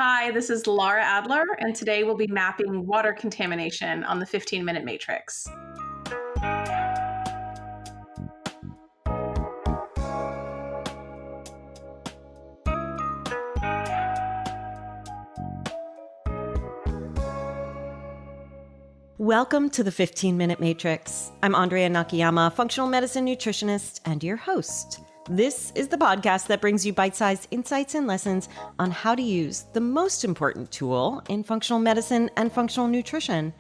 Hi, this is Lara Adler, and today we'll be mapping water contamination on the 15-minute matrix. Welcome to the 15-Minute Matrix. I'm Andrea Nakayama, functional medicine nutritionist, and your host. This is the podcast that brings you bite-sized insights and lessons on how to use the most important tool in functional medicine and functional nutrition.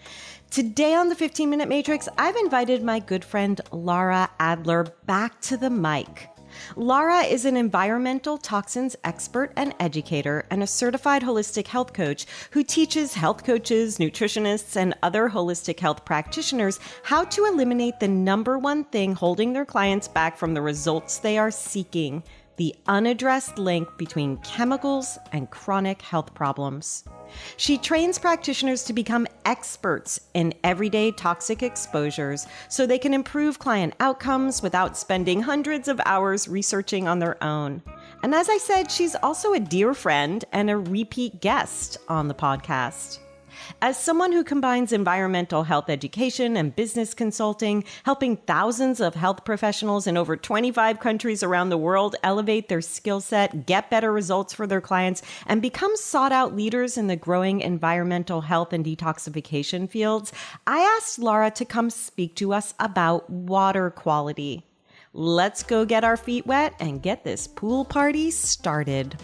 Today on the 15-Minute Matrix, I've invited my good friend Lara Adler back to the mic. Lara is an environmental toxins expert and educator and a certified holistic health coach who teaches health coaches, nutritionists, and other holistic health practitioners how to eliminate the number one thing holding their clients back from the results they are seeking: the unaddressed link between chemicals and chronic health problems. She trains practitioners to become experts in everyday toxic exposures so they can improve client outcomes without spending hundreds of hours researching on their own. And as I said, she's also a dear friend and a repeat guest on the podcast. As someone who combines environmental health education and business consulting, helping thousands of health professionals in over 25 countries around the world elevate their skill set, get better results for their clients, and become sought-out leaders in the growing environmental health and detoxification fields, I asked Lara to come speak to us about water quality. Let's go get our feet wet and get this pool party started.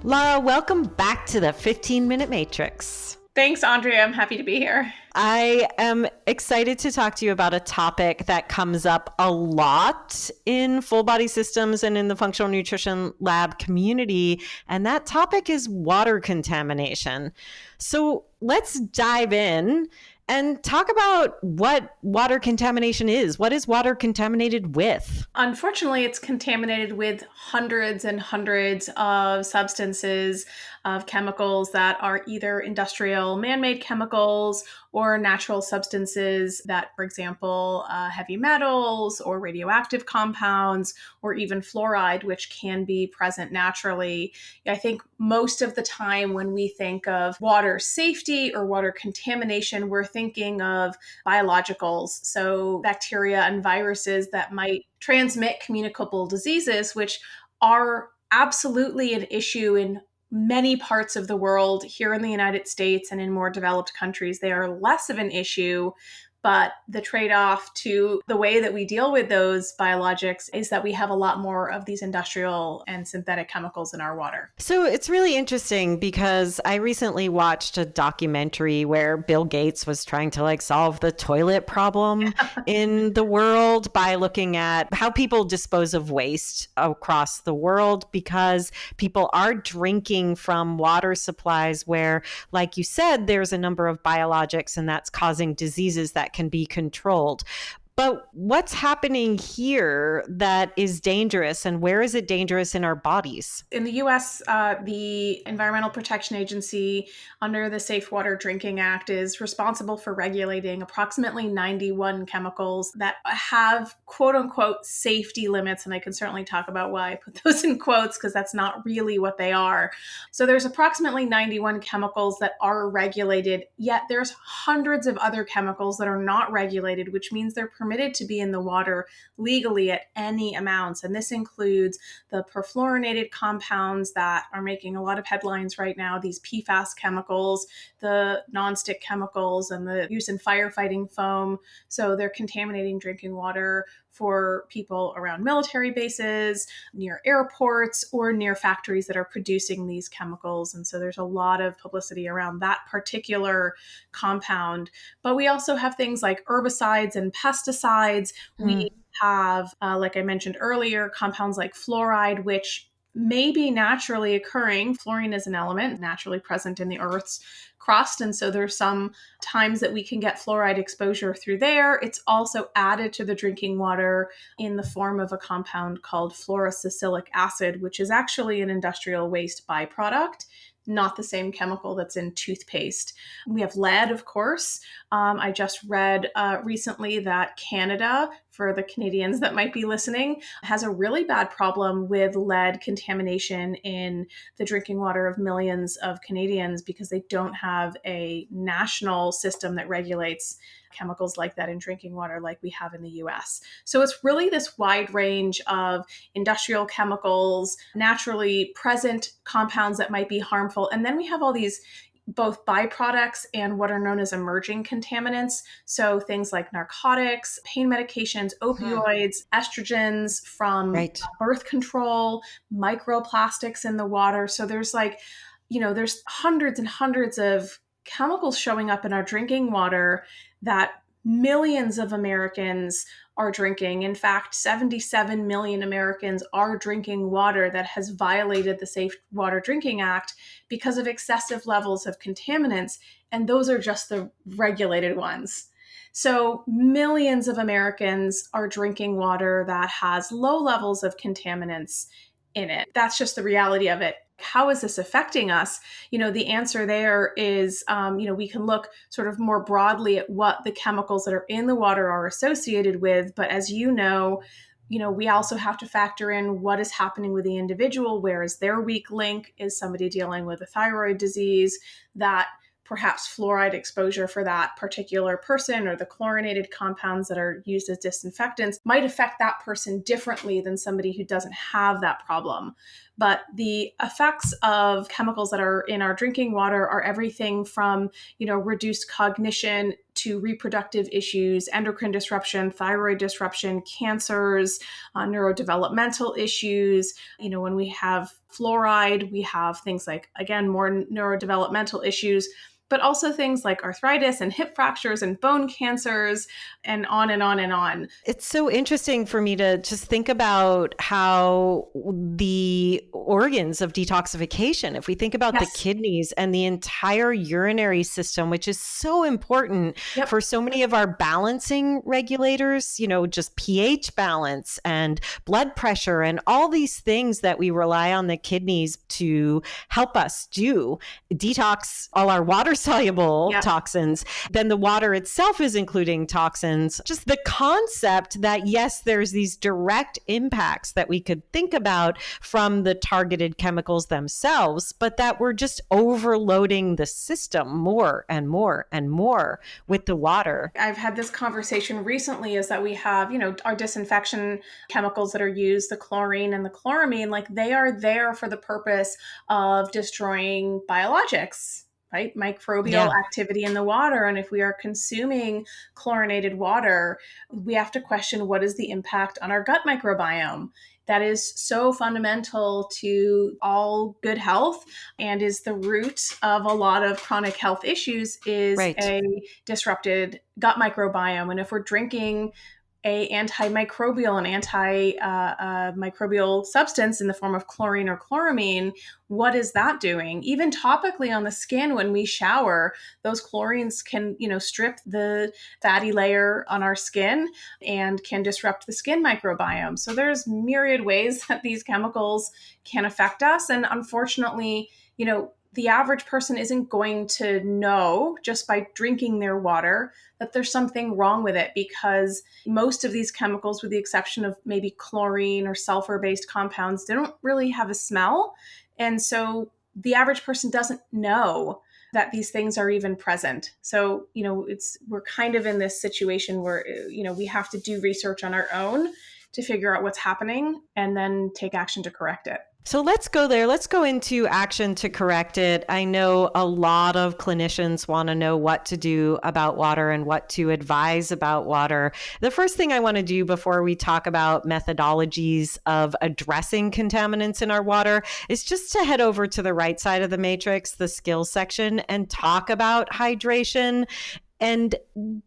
Lara, welcome back to the 15-Minute Matrix. Thanks, Andrea. I'm happy to be here. I am excited to talk to you about a topic that comes up a lot in full body systems and in the functional nutrition lab community, and that topic is water contamination. So let's dive in and talk about what water contamination is. What is water contaminated with? Unfortunately, it's contaminated with hundreds and hundreds of substances, of chemicals that are either industrial man-made chemicals or natural substances that, for example, heavy metals or radioactive compounds or even fluoride, which can be present naturally. I think most of the time when we think of water safety or water contamination, we're thinking of biologicals, so bacteria and viruses that might transmit communicable diseases, which are absolutely an issue in many parts of the world. Here in the United States and in more developed countries, they are less of an issue. But the trade-off to the way that we deal with those biologics is that we have a lot more of these industrial and synthetic chemicals in our water. So it's really interesting because I recently watched a documentary where Bill Gates was trying to solve the toilet problem in the world by looking at how people dispose of waste across the world, because people are drinking from water supplies where, like you said, there's a number of biologics and that's causing diseases that can be controlled. But what's happening here that is dangerous, and where is it dangerous in our bodies? In the U.S., the Environmental Protection Agency, under the Safe Water Drinking Act, is responsible for regulating approximately 91 chemicals that have quote unquote safety limits. And I can certainly talk about why I put those in quotes, because that's not really what they are. So there's approximately 91 chemicals that are regulated, yet there's hundreds of other chemicals that are not regulated, which means they're permitted to be in the water legally at any amounts. And this includes the perfluorinated compounds that are making a lot of headlines right now, these PFAS chemicals, the nonstick chemicals, and the use in firefighting foam. So they're contaminating drinking water for people around military bases, near airports, or near factories that are producing these chemicals. And so there's a lot of publicity around that particular compound. But we also have things like herbicides and pesticides. We have, like I mentioned earlier, compounds like fluoride, which may be naturally occurring. Fluorine is an element naturally present in the Earth's crust. And so there's some times that we can get fluoride exposure through there. It's also added to the drinking water in the form of a compound called fluorosilicic acid, which is actually an industrial waste byproduct. not the same chemical that's in toothpaste. We have lead, of course. I just read recently that Canada, for the Canadians that might be listening, has a really bad problem with lead contamination in the drinking water of millions of Canadians because they don't have a national system that regulates chemicals like that in drinking water like we have in the US. So it's really this wide range of industrial chemicals, naturally present compounds that might be harmful. And then we have all these both byproducts and what are known as emerging contaminants. So things like narcotics, pain medications, opioids, estrogens from Right. birth control, microplastics in the water. So there's there's hundreds and hundreds of chemicals showing up in our drinking water that millions of Americans are drinking. In fact, 77 million Americans are drinking water that has violated the Safe Water Drinking Act because of excessive levels of contaminants. And those are just the regulated ones. So millions of Americans are drinking water that has low levels of contaminants in it. That's just the reality of it. How is this affecting us? The answer there is, we can look sort of more broadly at what the chemicals that are in the water are associated with. But as we also have to factor in what is happening with the individual. Where is their weak link? Is somebody dealing with a thyroid disease that perhaps fluoride exposure for that particular person or the chlorinated compounds that are used as disinfectants might affect that person differently than somebody who doesn't have that problem. But the effects of chemicals that are in our drinking water are everything from, reduced cognition to reproductive issues, endocrine disruption, thyroid disruption, cancers, neurodevelopmental issues. When we have fluoride, we have things like, again, more neurodevelopmental issues, but also things like arthritis and hip fractures and bone cancers and on and on and on. It's so interesting for me to just think about how the organs of detoxification, if we think about Yes. the kidneys and the entire urinary system, which is so important for so many of our balancing regulators, just pH balance and blood pressure and all these things that we rely on the kidneys to help us do, detox all our water soluble toxins. Then the water itself is including toxins. Just the concept that, yes, there's these direct impacts that we could think about from the targeted chemicals themselves, but that we're just overloading the system more and more and more with the water. I've had this conversation recently is that we have, our disinfection chemicals that are used, the chlorine and the chloramine, like they are there for the purpose of destroying biologics. Right? Microbial activity in the water. And if we are consuming chlorinated water, we have to question what is the impact on our gut microbiome. That is so fundamental to all good health and is the root of a lot of chronic health issues is a disrupted gut microbiome. And if we're drinking a antimicrobial and antimicrobial substance in the form of chlorine or chloramine, what is that doing? Even topically on the skin when we shower, those chlorines can, strip the fatty layer on our skin and can disrupt the skin microbiome. So there's myriad ways that these chemicals can affect us. And unfortunately, the average person isn't going to know just by drinking their water that there's something wrong with it because most of these chemicals, with the exception of maybe chlorine or sulfur-based compounds, they don't really have a smell. And so the average person doesn't know that these things are even present. So, we're kind of in this situation where, we have to do research on our own to figure out what's happening and then take action to correct it. So let's go there. Let's go into action to correct it. I know a lot of clinicians want to know what to do about water and what to advise about water. The first thing I want to do before we talk about methodologies of addressing contaminants in our water is just to head over to the right side of the matrix, the skills section, and talk about hydration and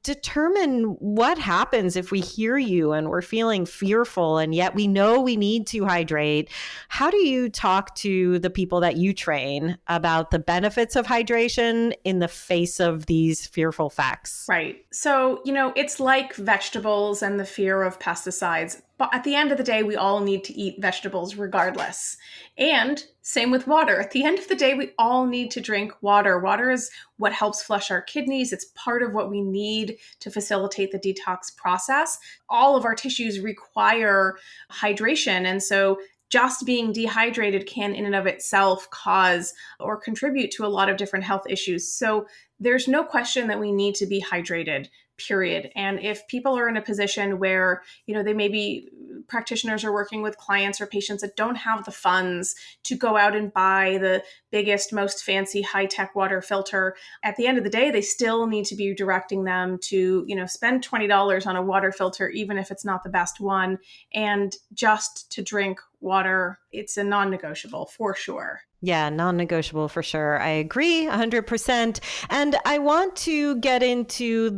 determine what happens if we hear you and we're feeling fearful and yet we know we need to hydrate. How do you talk to the people that you train about the benefits of hydration in the face of these fearful facts? Right. So, it's like vegetables and the fear of pesticides. But at the end of the day, we all need to eat vegetables regardless. And same with water. At the end of the day, we all need to drink water. Water is what helps flush our kidneys. It's part of what we need to facilitate the detox process. All of our tissues require hydration. And so just being dehydrated can in and of itself cause or contribute to a lot of different health issues. So there's no question that we need to be hydrated, period. And if people are in a position where, they maybe practitioners are working with clients or patients that don't have the funds to go out and buy the biggest, most fancy high-tech water filter, at the end of the day, they still need to be directing them to, spend $20 on a water filter, even if it's not the best one, and just to drink water. It's a non-negotiable for sure. Yeah, non-negotiable for sure. I agree 100%. And I want to get into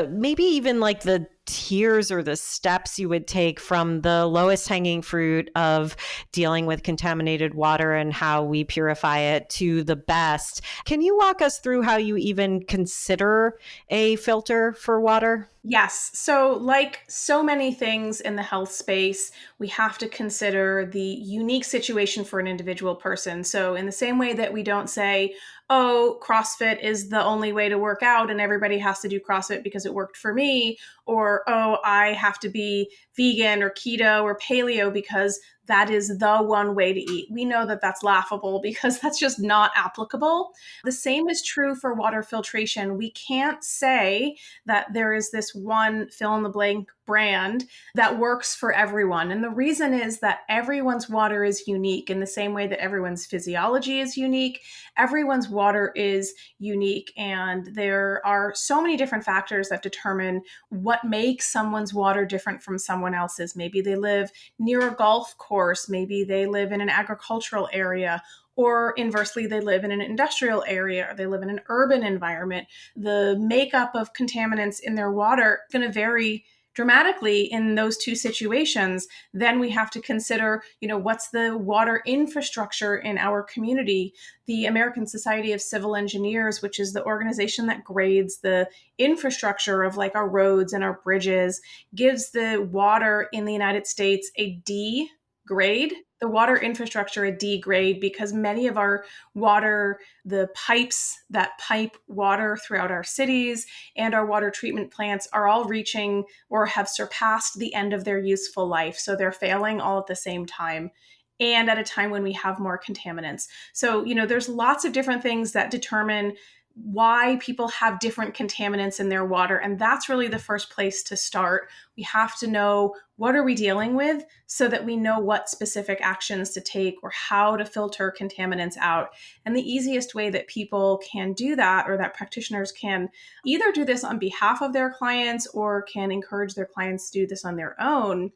maybe even like the tiers or the steps you would take from the lowest hanging fruit of dealing with contaminated water and how we purify it to the best. Can you walk us through how you even consider a filter for water? Yes. So, like so many things in the health space, we have to consider the unique situation for an individual person. So, in the same way that we don't say, oh, CrossFit is the only way to work out and everybody has to do CrossFit because it worked for me, or, oh, I have to be vegan or keto or paleo because that is the one way to eat. We know that that's laughable because that's just not applicable. The same is true for water filtration. We can't say that there is this one fill in the blank brand that works for everyone. And the reason is that everyone's water is unique in the same way that everyone's physiology is unique. Everyone's water is unique. And there are so many different factors that determine what makes someone's water different from someone else's. Maybe they live near a golf course. Maybe they live in an agricultural area. Or inversely, they live in an industrial area or they live in an urban environment. The makeup of contaminants in their water is going to vary dramatically in those two situations. Then we have to consider, what's the water infrastructure in our community? The American Society of Civil Engineers, which is the organization that grades the infrastructure of like our roads and our bridges, gives the water in the United States a D grade, the water infrastructure a D grade, because many of our water, the pipes that pipe water throughout our cities and our water treatment plants are all reaching or have surpassed the end of their useful life. So they're failing all at the same time and at a time when we have more contaminants. So, there's lots of different things that determine why people have different contaminants in their water. And that's really the first place to start. We have to know, what are we dealing with so that we know what specific actions to take or how to filter contaminants out. And the easiest way that people can do that, or that practitioners can either do this on behalf of their clients or can encourage their clients to do this on their own,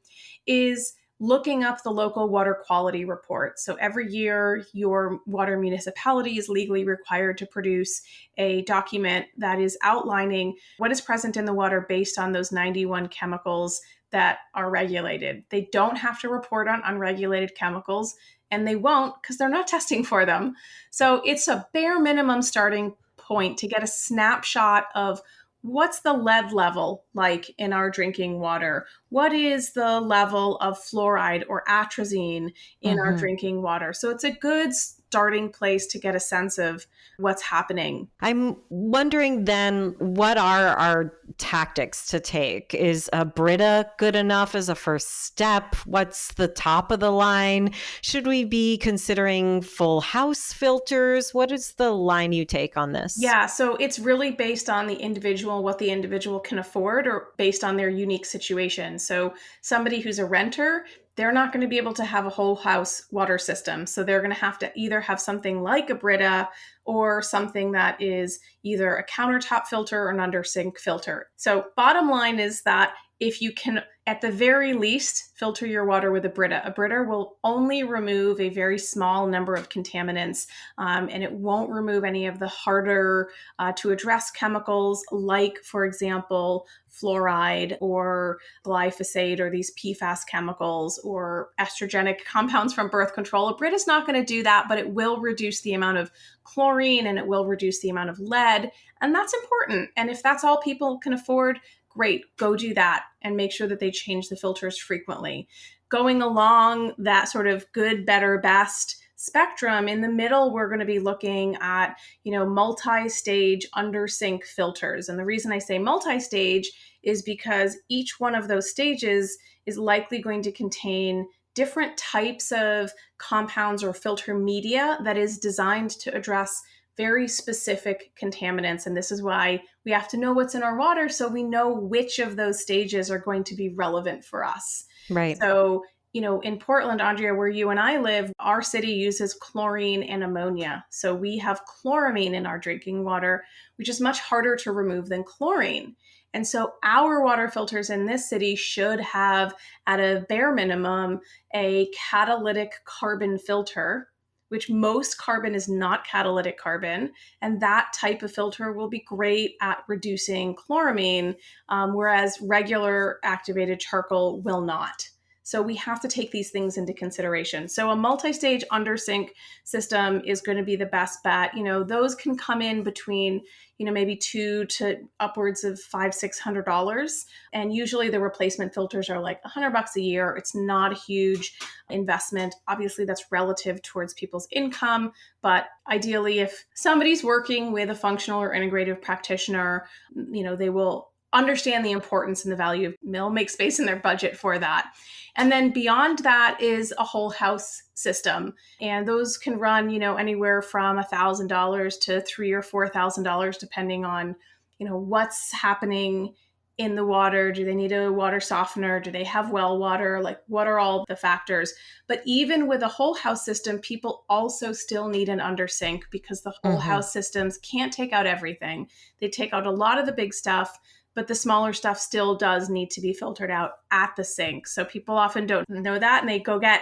is looking up the local water quality report. So every year, your water municipality is legally required to produce a document that is outlining what is present in the water based on those 91 chemicals that are regulated. They don't have to report on unregulated chemicals, and they won't because they're not testing for them. So it's a bare minimum starting point to get a snapshot of what's the lead level like in our drinking water? What is the level of fluoride or atrazine in our drinking water? So it's a good starting place to get a sense of what's happening. I'm wondering then, what are our tactics to take? Is a Brita good enough as a first step? What's the top of the line? Should we be considering full house filters? What is the line you take on this? Yeah, so it's really based on the individual, what the individual can afford, or based on their unique situation. So somebody who's a renter, they're not going to be able to have a whole house water system. So they're going to have to either have something like a Brita or something that is either a countertop filter or an under sink filter. So bottom line is that if you can, at the very least, filter your water with a Brita will only remove a very small number of contaminants, and it won't remove any of the harder to address chemicals like, for example, fluoride or glyphosate or these PFAS chemicals or estrogenic compounds from birth control. A Brita is not going to do that, but it will reduce the amount of chlorine and it will reduce the amount of lead. And that's important. And if that's all people can afford, great, go do that and make sure that they change the filters frequently. Going along that sort of good, better, best spectrum, in the middle, we're going to be looking at, multi-stage under sink filters. And the reason I say multi-stage is because each one of those stages is likely going to contain different types of compounds or filter media that is designed to address very specific contaminants. And this is why we have to know what's in our water so we know which of those stages are going to be relevant for us. Right. So, in Portland, Andrea, where you and I live, our city uses chlorine and ammonia. So we have chloramine in our drinking water, which is much harder to remove than chlorine. And so our water filters in this city should have, at a bare minimum, a catalytic carbon filter, which most carbon is not catalytic carbon. And that type of filter will be great at reducing chloramine, whereas regular activated charcoal will not. So we have to take these things into consideration. So a multi-stage undersink system is going to be the best bet. Those can come in between, maybe $200 to upwards of $500-$600. And usually the replacement filters are like $100 a year. It's not a huge investment. Obviously, that's relative towards people's income. But ideally, if somebody's working with a functional or integrative practitioner, they will understand the importance and the value of they'll make space in their budget for that. And then beyond that is a whole house system. And those can run, anywhere from $1,000 to $3,000 or $4,000, depending on, what's happening in the water. Do they need a water softener? Do they have well water? Like, what are all the factors? But even with a whole house system, people also still need an undersink because the whole house systems can't take out everything. They take out a lot of the big stuff, but the smaller stuff still does need to be filtered out at the sink. So people often don't know that, and they go get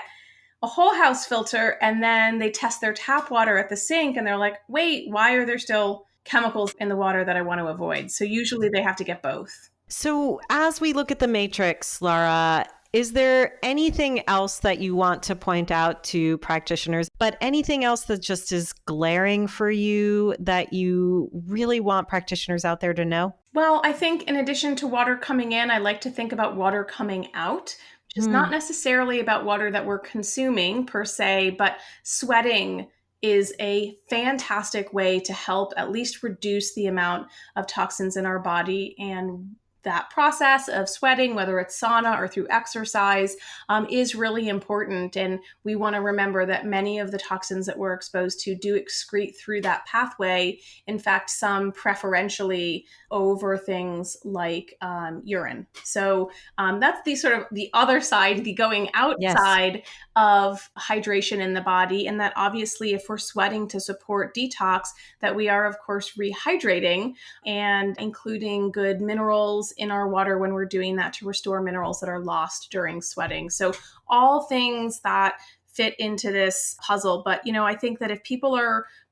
a whole house filter and then they test their tap water at the sink and they're like, wait, why are there still chemicals in the water that I want to avoid? So usually they have to get both. So as we look at the matrix, Lara, is there anything else that you want to point out to practitioners, but anything else that just is glaring for you that you really want practitioners out there to know? Well, I think in addition to water coming in, I like to think about water coming out, which is not necessarily about water that we're consuming per se, but sweating is a fantastic way to help at least reduce the amount of toxins in our body. And that process of sweating, whether it's sauna or through exercise, is really important. And we want to remember that many of the toxins that we're exposed to do excrete through that pathway. In fact, some preferentially over things like urine. So that's the sort of the other side, the going outside of hydration in the body. And that obviously, if we're sweating to support detox, that we are, of course, rehydrating and including good minerals in our water when we're doing that to restore minerals that are lost during sweating. So all things that fit into this puzzle. But, I think that if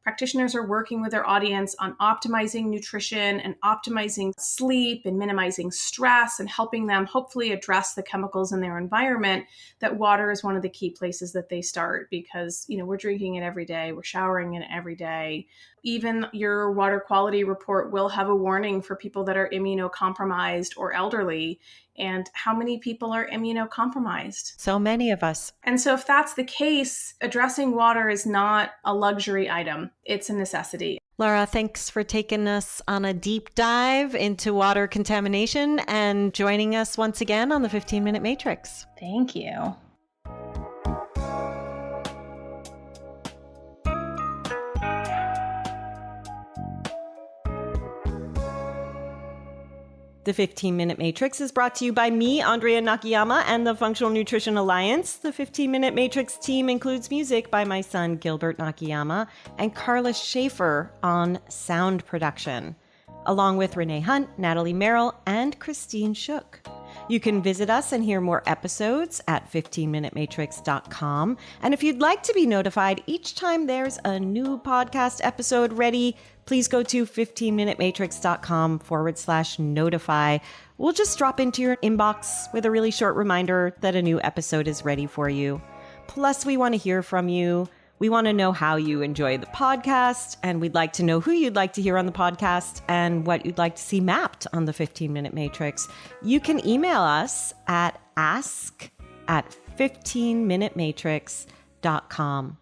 practitioners are working with their audience on optimizing nutrition and optimizing sleep and minimizing stress and helping them hopefully address the chemicals in their environment, that water is one of the key places that they start because, we're drinking it every day. We're showering in it every day. Even your water quality report will have a warning for people that are immunocompromised or elderly. And how many people are immunocompromised? So many of us. And so if that's the case, addressing water is not a luxury item. It's a necessity. Lara, thanks for taking us on a deep dive into water contamination and joining us once again on the 15-Minute Matrix. Thank you. The 15-Minute Matrix is brought to you by me, Andrea Nakayama, and the Functional Nutrition Alliance. The 15-Minute Matrix team includes music by my son, Gilbert Nakayama, and Carla Schaefer on sound production, along with Renee Hunt, Natalie Merrill, and Christine Shook. You can visit us and hear more episodes at 15minutematrix.com. And if you'd like to be notified each time there's a new podcast episode ready, please go to 15minutematrix.com/notify. We'll just drop into your inbox with a really short reminder that a new episode is ready for you. Plus, we want to hear from you. We want to know how you enjoy the podcast, and we'd like to know who you'd like to hear on the podcast and what you'd like to see mapped on the 15-minute matrix. You can email us at ask@15minutematrix.com.